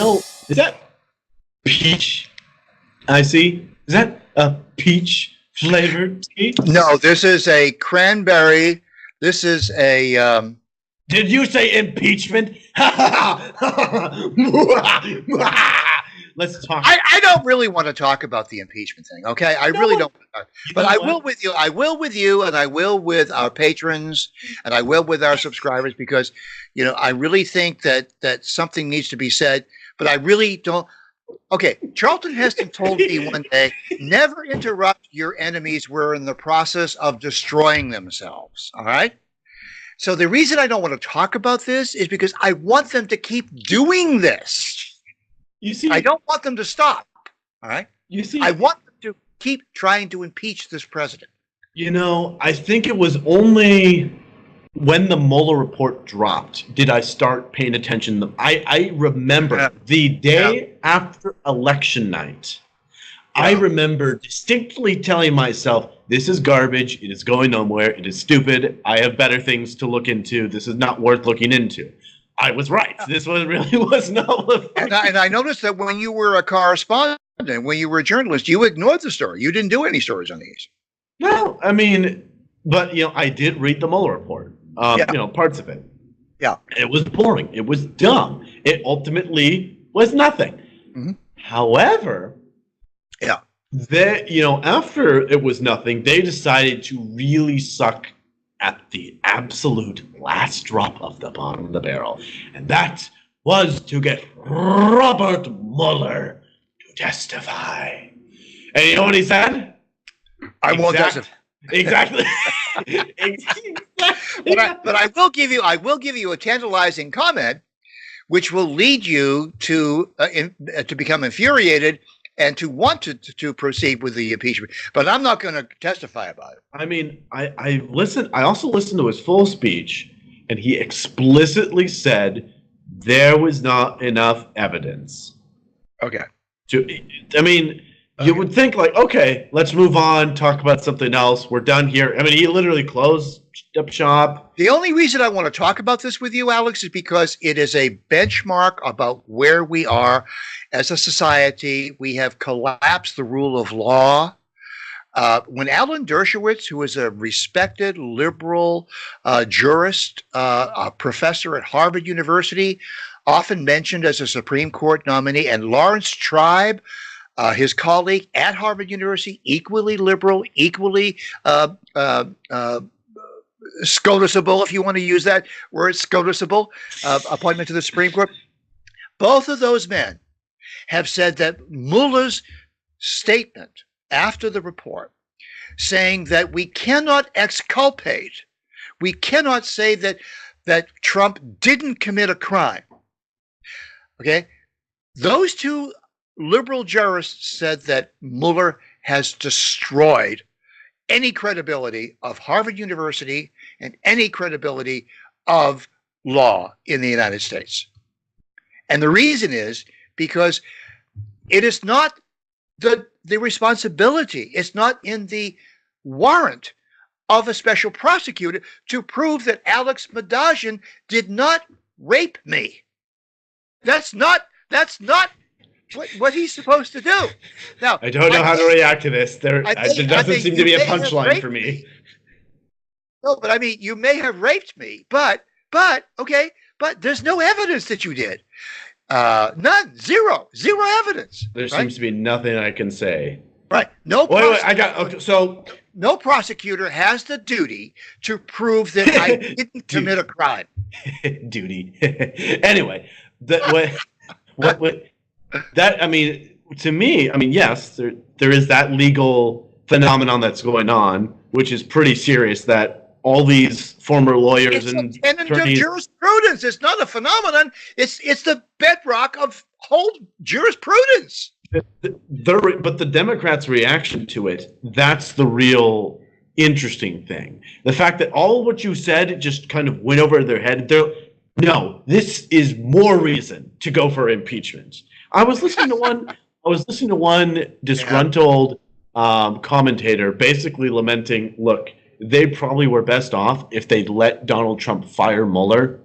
Yo, is that peach? I see. Is that a peach flavored tea? No, this is a cranberry. This is a. Did you say impeachment? Let's talk. I don't really want to talk about the impeachment thing. Okay, I really don't. But I will with you. I will with you, and I will with our patrons, and I will with our subscribers, because I really think that something needs to be said. But I really don't. Okay, Charlton Heston told me one day, never interrupt your enemies who are in the process of destroying themselves. All right? So the reason I don't want to talk about this is because I want them to keep doing this. You see, I don't want them to stop. All right? You see, I want them to keep trying to impeach this president. I think it was only when the Mueller report dropped did I start paying attention. I remember the day after election night. I remember distinctly telling myself, this is garbage. It is going nowhere. It is stupid. I have better things to look into. This is not worth looking into. I was right. This really was not. And I noticed that when you were a correspondent, when you were a journalist, you ignored the story. You didn't do any stories on these. No, I mean, but I did read the Mueller report. Parts of it. Yeah. It was boring. It was dumb. It ultimately was nothing. Mm-hmm. However, after it was nothing, they decided to really suck at the absolute last drop of the bottom of the barrel. And that was to get Robert Mueller to testify. And you know what he said? I won't testify. Exactly. But I will give you a tantalizing comment, which will lead you to become infuriated and to want to proceed with the impeachment. But I'm not going to testify about it. I mean, I listened. I also listened to his full speech, and he explicitly said there was not enough evidence. Okay. You would think okay, let's move on, talk about something else. We're done here. I mean, he literally closed up shop. The only reason I want to talk about this with you, Alex, is because it is a benchmark about where we are as a society. We have collapsed the rule of law. When Alan Dershowitz, who is a respected liberal jurist, a professor at Harvard University, often mentioned as a Supreme Court nominee, and Lawrence Tribe, his colleague at Harvard University, equally liberal, equally SCOTUSable, if you want to use that word, SCOTUSable, appointment to the Supreme Court. Both of those men have said that Muller's statement after the report, saying that we cannot exculpate, we cannot say that Trump didn't commit a crime. Okay? Those two liberal jurists said that Mueller has destroyed any credibility of Harvard University and any credibility of law in the United States. And the reason is because it is not the responsibility, it's not in the warrant of a special prosecutor to prove that Alex Madagian did not rape me. That's not what he's supposed to do. Now, I don't know how to react to this. There doesn't seem to be a punchline for me. No, but I mean, you may have raped me, but there's no evidence that you did. None, zero evidence. There seems to be nothing I can say. Right. No prosecutor has the duty to prove that I didn't commit a crime. Duty. Anyway, to me, yes, there is that legal phenomenon that's going on, which is pretty serious, that all these former lawyers and attorneys, jurisprudence. It's not a phenomenon. It's the bedrock of whole jurisprudence. But the Democrats' reaction to it, that's the real interesting thing. The fact that all what you said just kind of went over their head. No, this is more reason to go for impeachment. I was listening to one disgruntled commentator basically lamenting, look, they probably were best off if they'd let Donald Trump fire Mueller.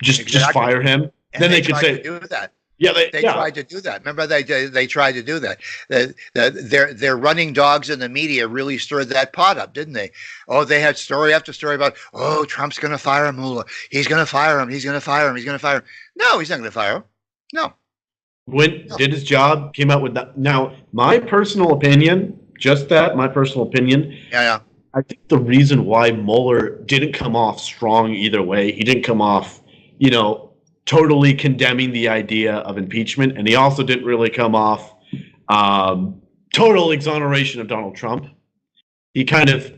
Just fire him. And then they could say, do that. Yeah, They tried to do that. Remember, they tried to do that. Their running dogs in the media really stirred that pot up, didn't they? Oh, they had story after story about, oh, Trump's going to fire Mueller. He's going to fire him. He's going to fire him. He's going to fire him. No, he's not going to fire him. No. Did his job, came out with that. Now, my personal opinion, my personal opinion. Yeah. I think the reason why Mueller didn't come off strong either way, he didn't come off, totally condemning the idea of impeachment, and he also didn't really come off total exoneration of Donald Trump. He kind of,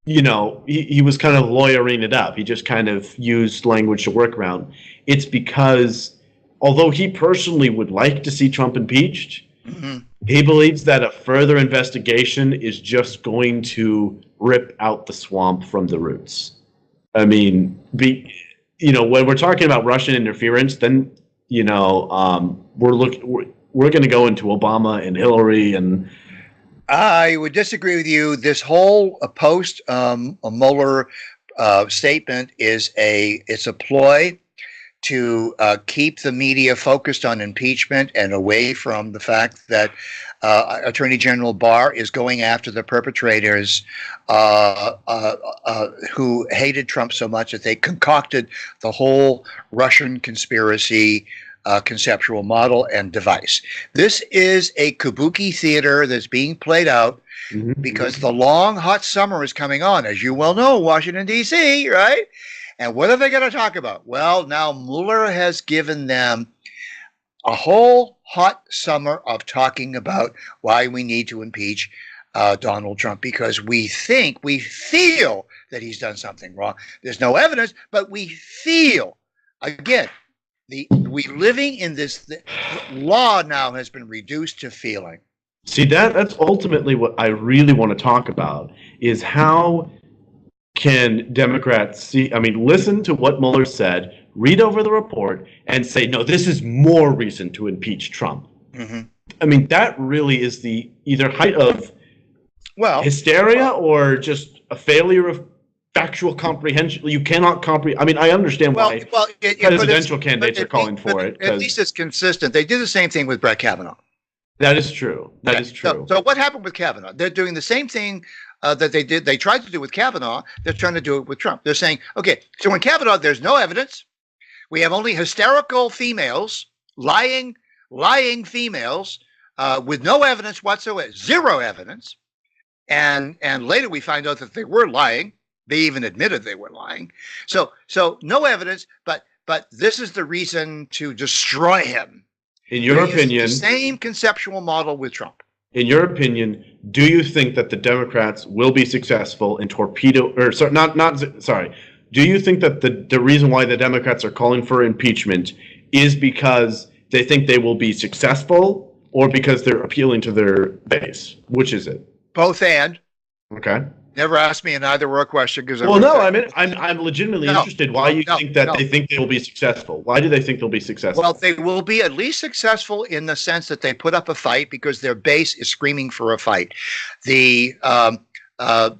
he was kind of lawyering it up. He just kind of used language to work around. It's because, although he personally would like to see Trump impeached, he believes that a further investigation is just going to rip out the swamp from the roots. I mean, when we're talking about Russian interference, then we're going to go into Obama and Hillary, and I would disagree with you. This whole post Mueller statement it's a ploy to keep the media focused on impeachment and away from the fact that Attorney General Barr is going after the perpetrators who hated Trump so much that they concocted the whole Russian conspiracy conceptual model and device. This is a kabuki theater that's being played out because the long, hot summer is coming on, as you well know, Washington, D.C., right? And what are they going to talk about? Well, now Mueller has given them a whole hot summer of talking about why we need to impeach Donald Trump, because we feel that he's done something wrong. There's no evidence, but we feel. Again, we living in this law now has been reduced to feeling. See, that's ultimately what I really want to talk about, is how can Democrats listen to what Mueller said, read over the report, and say, no, this is more reason to impeach Trump. I mean, that really is the either height of hysteria or just a failure of factual comprehension. You cannot comprehend. I mean, I understand why presidential candidates are calling for it. At least it's consistent. They did the same thing with Brett Kavanaugh. That is true. That is true. So what happened with Kavanaugh? They're doing the same thing that they tried to do with Kavanaugh. They're trying to do it with Trump. They're saying, okay, so when Kavanaugh, there's no evidence. We have only hysterical females, lying females with no evidence whatsoever, zero evidence. And later we find out that they were lying. They even admitted they were lying. So no evidence, but this is the reason to destroy him. In your opinion, the same conceptual model with Trump. In your opinion, do you think that the Democrats will be successful in do you think that the reason why the Democrats are calling for impeachment is because they think they will be successful, or because they're appealing to their base? Which is it? Both and. Okay. Never ask me an either or question, because I'm legitimately interested. Why you think that they think they will be successful? Why do they think they'll be successful? Well, they will be at least successful in the sense that they put up a fight because their base is screaming for a fight. The white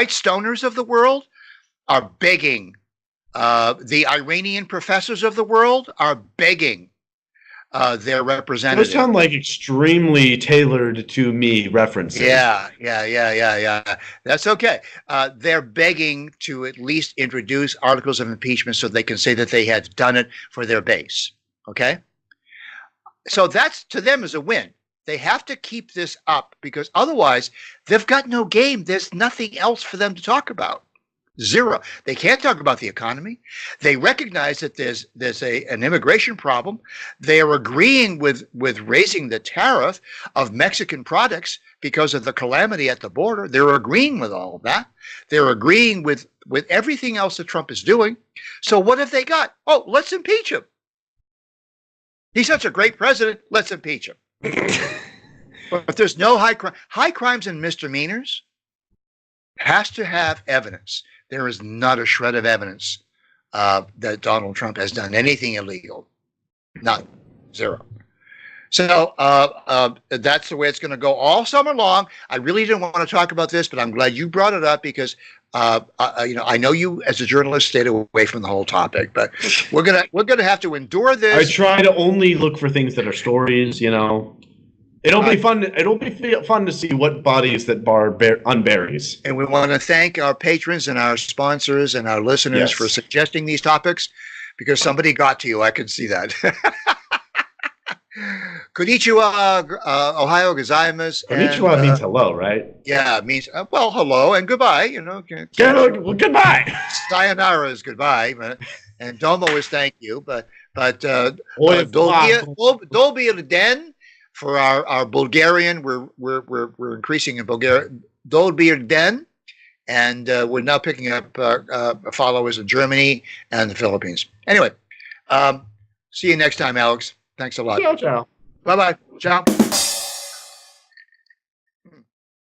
stoners of the world are begging. The Iranian professors of the world are begging their representatives. Those sound like extremely tailored to me references. Yeah. That's okay. They're begging to at least introduce articles of impeachment so they can say that they had done it for their base. Okay? So that's, to them, is a win. They have to keep this up because otherwise they've got no game. There's nothing else for them to talk about. Zero. They can't talk about the economy. They recognize that there's an immigration problem. They are agreeing with raising the tariff of Mexican products because of the calamity at the border. They're agreeing with all of that. They're agreeing with everything else that Trump is doing. So what have they got? Oh, let's impeach him. He's such a great president. Let's impeach him. But there's no high crimes and misdemeanors has to have evidence. There is not a shred of evidence that Donald Trump has done anything illegal. Not zero. So that's the way it's going to go all summer long. I really didn't want to talk about this, but I'm glad you brought it up because I know you as a journalist stayed away from the whole topic, but we're gonna have to endure this. I try to only look for things that are stories. It'll be fun. It'll be fun to see what bodies that bar unburies. And we want to thank our patrons and our sponsors and our listeners for suggesting these topics, because somebody got to you. I can see that. Konnichiwa, Ohio gozaimasu. Konnichiwa means hello, right? Yeah, it means, hello and goodbye. Well, goodbye. Sayonara is goodbye, and domo is thank you. But Dolby Den for our Bulgarian. We're increasing in Bulgaria. Dolby Den, and we're now picking up followers in Germany and the Philippines. Anyway, see you next time, Alex. Thanks a lot. Ciao, ciao. Bye-bye. Ciao.